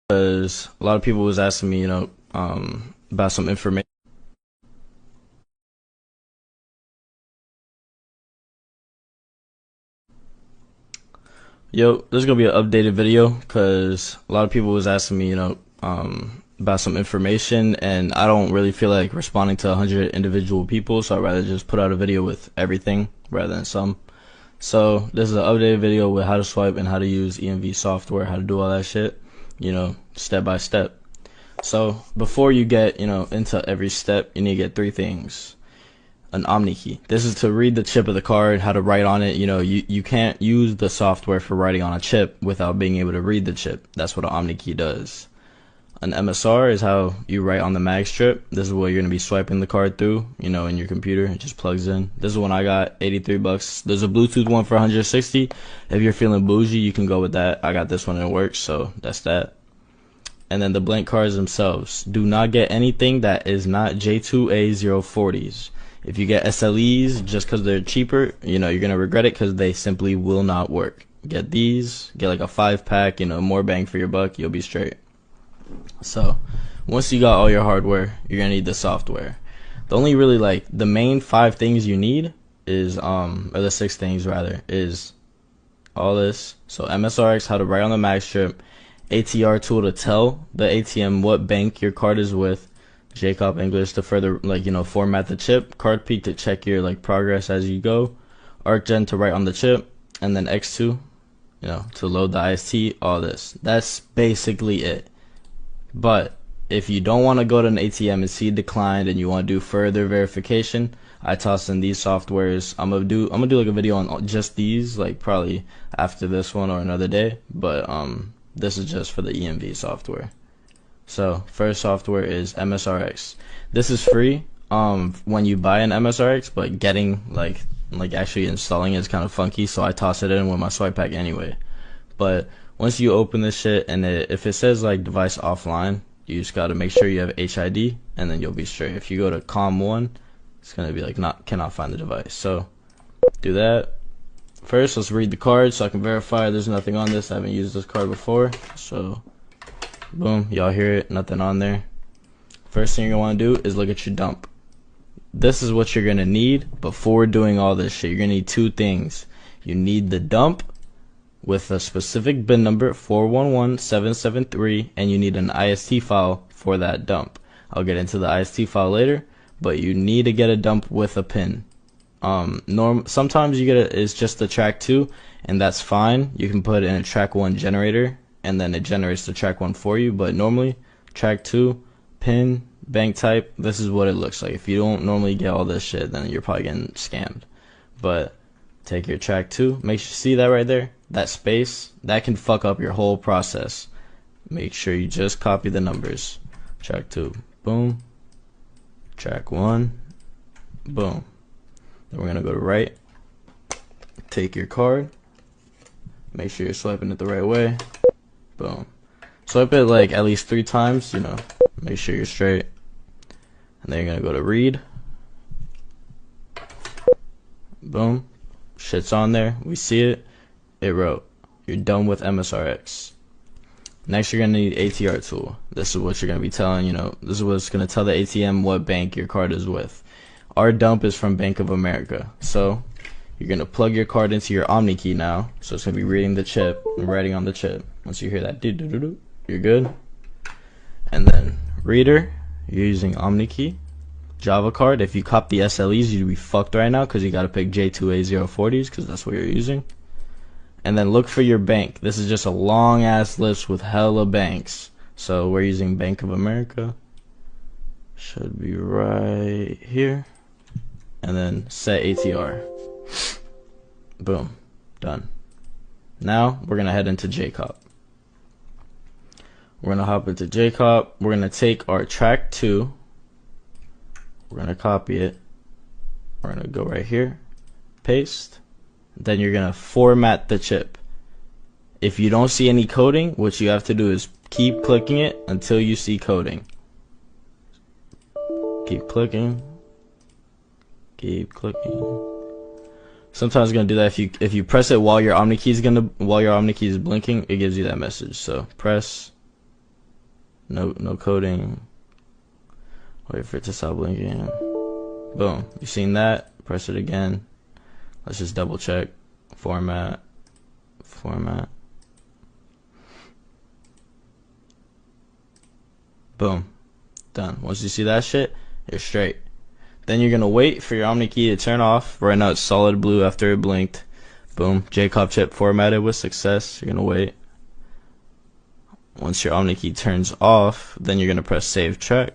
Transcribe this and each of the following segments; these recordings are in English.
Because a lot of people was asking me, about some information. Yo, this is gonna be an updated video because a lot of people was asking me, about some information, and I don't really feel like responding to 100 individual people, so I'd rather just put out a video with everything rather than some. So this is an updated video with how to swipe and how to use Emv software, how to do all that shit, step by step. So before you get, into every step, you need to get three things. An Omni key. This is to read the chip of the card, how to write on it. You can't use the software for writing on a chip without being able to read the chip. That's what an Omni key does. An MSR is how you write on the mag strip. This is what you're going to be swiping the card through, in your computer. It just plugs in. This is one I got, 83 bucks. There's a Bluetooth one for 160. If you're feeling bougie, you can go with that. I got this one and it works, so that's that. And then the blank cards themselves. Do not get anything that is not J2A040s. If you get SLEs just because they're cheaper, you're going to regret it because they simply will not work. Get these, get like a 5-pack, more bang for your buck, you'll be straight. So, once you got all your hardware, you're going to need the software. The only really the main 5 things you need is, or the 6 things rather, is all this. So MSRX, how to write on the mag strip, ATRTool to tell the ATM what bank your card is with, Jacob English to further format the chip, card peek to check your progress as you go, ArcGen to write on the chip, and then X2 to load the IST. All this, that's basically it. But if you don't want to go to an ATM and see declined and you want to do further verification, I toss in these softwares. I'm gonna do like a video on just these, probably after this one or another day, but this is just for the Emv software. So first software is MSRX. This is free when you buy an MSRX, but getting actually installing it is kind of funky, so I toss it in with my swipe pack anyway. But once you open this shit and if it says device offline, you just gotta make sure you have HID and then you'll be straight. If you go to COM1, it's gonna be cannot find the device. So do that. First, let's read the card so I can verify there's nothing on this. I haven't used this card before, so boom, y'all hear it, nothing on there. First thing you're gonna wanna do is look at your dump. This is what you're gonna need before doing all this shit. You're gonna need 2 things. You need the dump with a specific bin number 411773, and you need an IST file for that dump. I'll get into the IST file later, but you need to get a dump with a pin. Sometimes you get it's just the track 2, and that's fine. You can put it in a track 1 generator and then it generates the track 1 for you, but normally track 2, pin, bank type, this is what it looks like. If you don't normally get all this shit, then you're probably getting scammed. But take your track 2, make sure you see that right there, that space, that can fuck up your whole process. Make sure you just copy the numbers. Track 2, boom. Track 1, boom. Then we're gonna go to right. Take your card. Make sure you're swiping it the right way. Boom. Swipe it at least 3 times, make sure you're straight. And then you're gonna go to read. Boom. Shit's on there. We see it. It wrote. You're done with MSRX. Next, you're gonna need ATRTool. This is what you're gonna be telling, this is what's gonna tell the ATM what bank your card is with. Our dump is from Bank of America. So you're gonna plug your card into your Omni key now. So it's gonna be reading the chip and writing on the chip. Once you hear that, you're good. And then reader, you're using Omni key. Java card, if you cop the SLEs, you'd be fucked right now because you gotta pick J2A040s because that's what you're using. And then look for your bank. This is just a long ass list with hella banks. So we're using Bank of America. Should be right here. And then set ATR. Boom. Done. Now we're gonna head into Jacob. We're gonna hop into Jacob. We're gonna take our track 2. We're gonna copy it. We're gonna go right here. Paste. Then you're gonna format the chip. If you don't see any coding, what you have to do is keep clicking it until you see coding. Keep clicking. Keep clicking. Sometimes it's gonna do that if you press it while your Omni key is blinking, it gives you that message. So press No coding. Wait for it to stop blinking. Boom. You seen that? Press it again. Let's just double check. Format. Boom. Done. Once you see that shit, you're straight. Then you're gonna wait for your Omni key to turn off. Right now it's solid blue after it blinked. Boom. JCOP chip formatted with success. You're gonna wait. Once your Omni key turns off, then you're gonna press save track.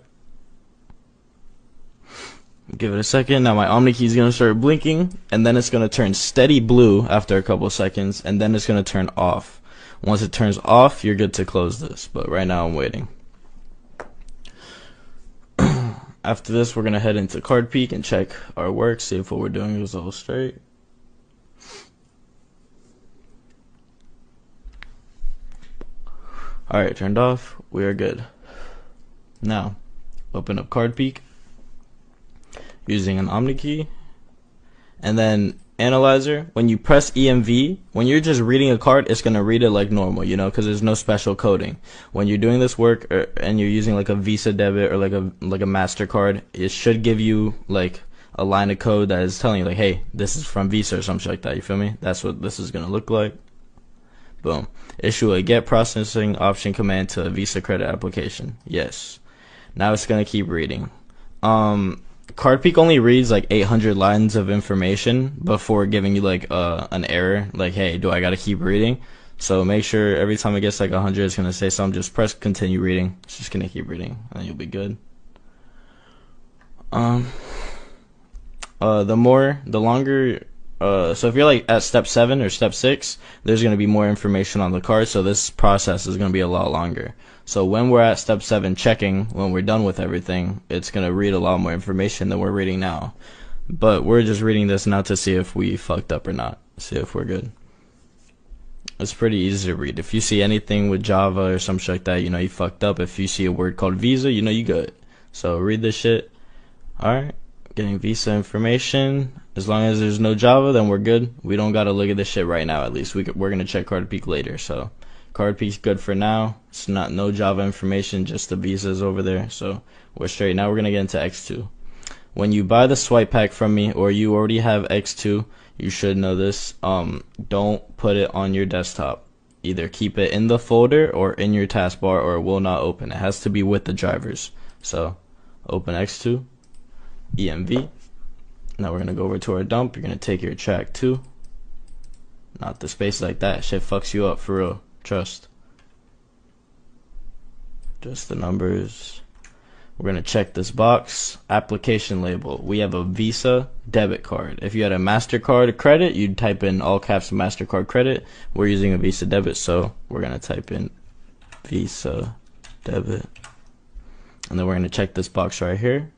Give it a second. Now my Omni key is gonna start blinking, and then it's gonna turn steady blue after a couple seconds, and then it's gonna turn off. Once it turns off, you're good to close this. But right now I'm waiting. After this, we're gonna head into Card Peek and check our work, see if what we're doing is all straight. Alright, turned off. We are good. Now, open up Card Peek using an Omni key, and then Analyzer. When you press EMV, when you're just reading a card, it's gonna read it like normal, you know, because there's no special coding. When you're doing this work and you're using like a Visa debit or like a MasterCard, it should give you like a line of code that is telling you like, hey, this is from Visa or something like that. You feel me? That's what this is gonna look like. Boom. Issue a get processing option command to a Visa credit application. Yes. Now it's gonna keep reading. Card Peek only reads like 800 lines of information before giving you like an error, like, hey, do I gotta keep reading? So make sure every time it gets like 100, it's gonna say something. Just press continue reading. It's just gonna keep reading, and you'll be good. The longer. So if you're like at step 7 or step 6, there's gonna be more information on the card. So this process is gonna be a lot longer. So when we're at step 7 checking, when we're done with everything, it's gonna read a lot more information than we're reading now. But we're just reading this now to see if we fucked up or not. See if we're good. It's pretty easy to read. If you see anything with Java or some shit like that, you know you fucked up. If you see a word called Visa, you know you good. So read this shit. Alright. Getting Visa information. As long as there's no Java, then we're good. We don't gotta look at this shit right now. At least we're gonna check Card Peek later. So Card Peek's good for now. It's no Java information, just the visas over there. So we're straight. Now we're gonna get into X2. When you buy the swipe pack from me, or you already have X2, you should know this. Don't put it on your desktop. Either keep it in the folder or in your taskbar, or it will not open. It has to be with the drivers. So open X2. EMV. Now we're gonna go over to our dump. You're gonna take your track 2. Not the space like that. Shit fucks you up for real. Trust. Just the numbers. We're gonna check this box. Application label. We have a Visa debit card. If you had a MasterCard credit, you'd type in all caps MasterCard credit. We're using a Visa debit, so we're gonna type in Visa debit. And then we're gonna check this box right here.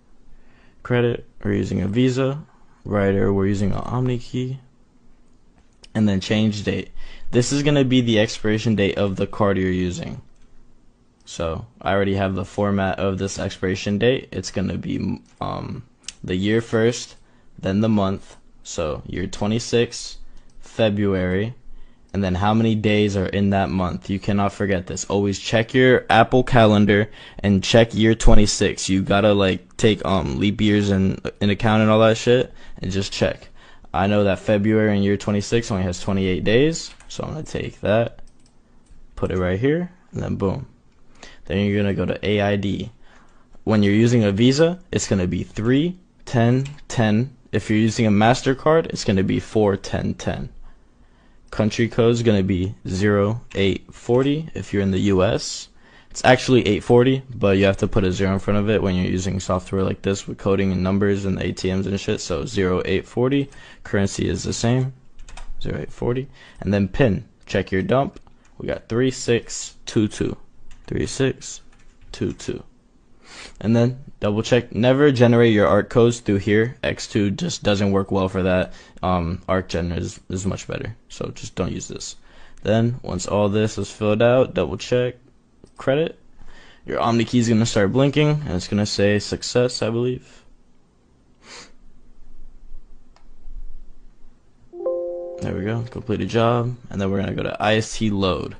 Credit, we're using a Visa. Right here, we're using an Omni key. And then change date. This is going to be the expiration date of the card you're using. So I already have the format of this expiration date. It's going to be the year first, then the month. So year 26, February, and then how many days are in that month. You cannot forget this. Always check your Apple calendar and check year 26. You gotta like take leap years in account and all that shit, and just check. I know that February in year 26 only has 28 days, so I'm gonna take that, put it right here, and then boom. Then you're gonna go to AID. When you're using a Visa, it's gonna be 3 10 10. If you're using a MasterCard, it's gonna be 4 10 10. Country code is going to be 0840 if you're in the US. It's actually 840, but you have to put a 0 in front of it when you're using software like this with coding and numbers and ATMs and shit. So 0840. Currency is the same, 0840. And then PIN. Check your dump. We got 3622. 3622. And then double check. Never generate your ARC codes through here. X2 just doesn't work well for that. ArcGen is much better. So just don't use this. Then once all this is filled out, double check credit. Your Omni key is gonna start blinking and it's gonna say success, I believe. There we go. Complete a job. And then we're gonna go to IST load.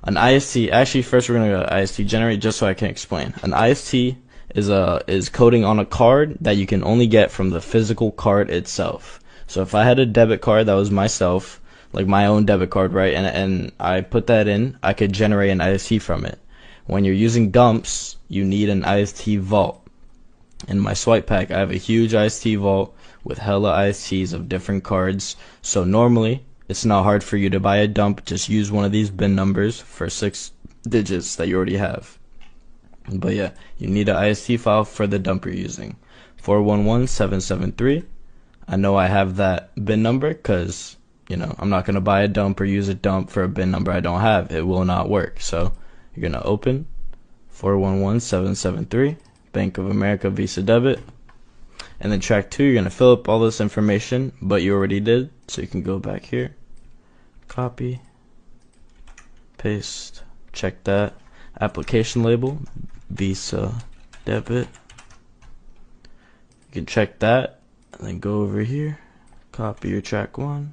An IST, actually first we're gonna go to IST generate just so I can explain. An IST is coding on a card that you can only get from the physical card itself. So if I had a debit card that was myself, like my own debit card, right, and I put that in, I could generate an IST from it. When you're using dumps, you need an IST vault. In my swipe pack, I have a huge IST vault with hella ISTs of different cards. So normally, it's not hard for you to buy a dump. Just use one of these bin numbers for 6 digits that you already have. But yeah, you need an IST file for the dump you're using. 411773. I know I have that bin number because, you know, I'm not going to buy a dump or use a dump for a bin number I don't have. It will not work. So you're going to open 411773, Bank of America Visa debit. And then track 2, you're going to fill up all this information, but you already did. So you can go back here, copy, paste, check that. Application label, Visa debit. You can check that, and then go over here, copy your track 1,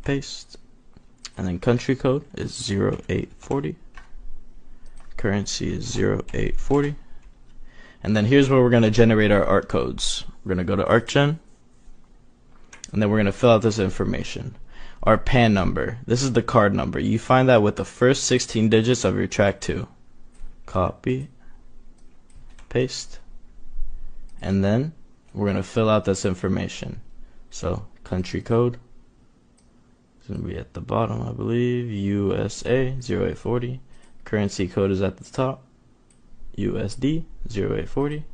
paste, and then country code is 0840. Currency is 0840. And then here's where we're going to generate our art codes. We're going to go to ArtGen, and then we're going to fill out this information. Our PAN number, this is the card number. You find that with the first 16 digits of your track 2. Copy, paste, and then we're going to fill out this information. So country code is going to be at the bottom, I believe. USA 0840. Currency code is at the top. USD 0840.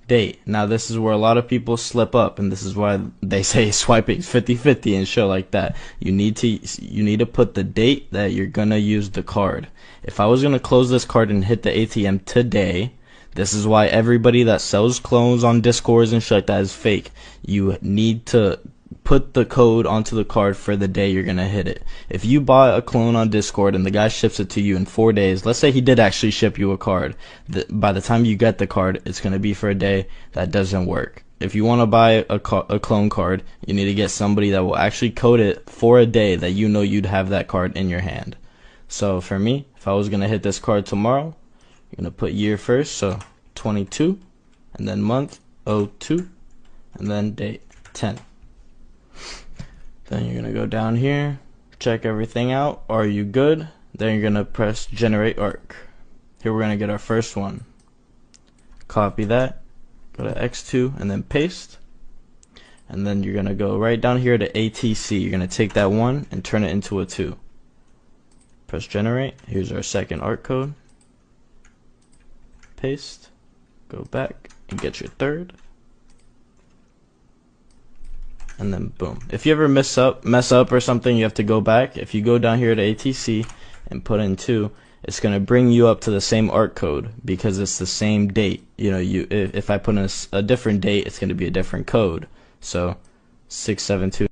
Date. Now this is where a lot of people slip up, and this is why they say swiping 50-50 and shit like that. You need to put the date that you're gonna use the card. If I was gonna close this card and hit the ATM today, this is why everybody that sells clones on Discords and shit like that is fake. You need to put the code onto the card for the day you're gonna hit it. If you buy a clone on Discord and the guy ships it to you in 4 days, let's say he did actually ship you a card, by the time you get the card, it's gonna be for a day. That doesn't work. If you want to buy a clone card, you need to get somebody that will actually code it for a day that you know you'd have that card in your hand. So for me, if I was gonna hit this card tomorrow, you're gonna put year first, so 22, and then month 02, and then date 10. Then you're gonna go down here, check everything out. Are you good? Then you're gonna press generate arc. Here we're gonna get our first one. Copy that, go to X2 and then paste. And then you're gonna go right down here to ATC. You're gonna take that 1 and turn it into a 2. Press generate. Here's our second arc code. Paste. Go back and get your third. And then boom. If you ever mess up or something, you have to go back. If you go down here to ATC and put in 2, it's gonna bring you up to the same art code because it's the same date. You know, if I put in a different date, it's gonna be a different code. So 672.